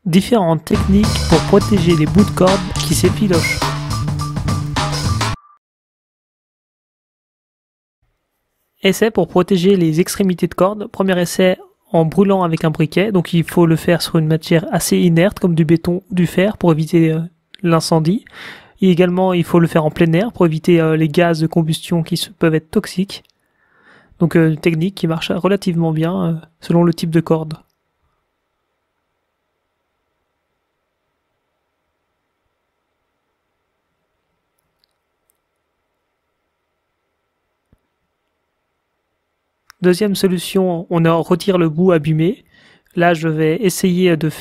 Différentes techniques pour protéger les bouts de corde qui s'effilochent. Essai pour protéger les extrémités de corde. Premier essai en brûlant avec un briquet. Donc il faut le faire sur une matière assez inerte comme du béton ou du fer pour éviter l'incendie. Et également il faut le faire en plein air pour éviter les gaz de combustion qui peuvent être toxiques. Donc une technique qui marche relativement bien selon le type de corde. Deuxième solution, on retire le bout abîmé. Là, je vais essayer de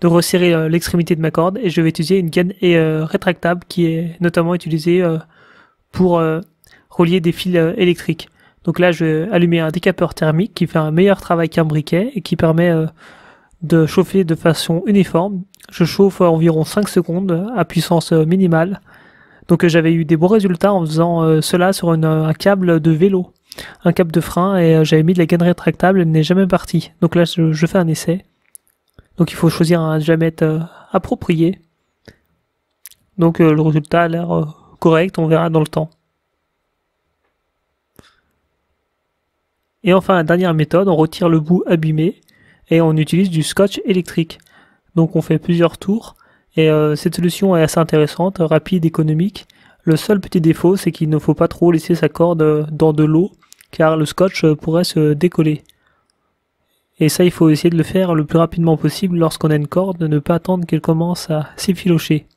resserrer l'extrémité de ma corde et je vais utiliser une gaine rétractable qui est notamment utilisée pour relier des fils électriques. Donc là, je vais allumer un décapeur thermique qui fait un meilleur travail qu'un briquet et qui permet de chauffer de façon uniforme. Je chauffe environ 5 secondes à puissance minimale. Donc j'avais eu des bons résultats en faisant cela sur un câble de vélo. Un câble de frein et j'avais mis de la gaine rétractable, elle n'est jamais partie. Donc là je fais un essai. Donc il faut choisir un diamètre approprié. Donc le résultat a l'air correct, on verra dans le temps. Et enfin la dernière méthode, on retire le bout abîmé et on utilise du scotch électrique. Donc on fait plusieurs tours et cette solution est assez intéressante, rapide, économique. Le seul petit défaut, c'est qu'il ne faut pas trop laisser sa corde dans de l'eau, car le scotch pourrait se décoller. Et ça, il faut essayer de le faire le plus rapidement possible lorsqu'on a une corde, ne pas attendre qu'elle commence à s'effilocher.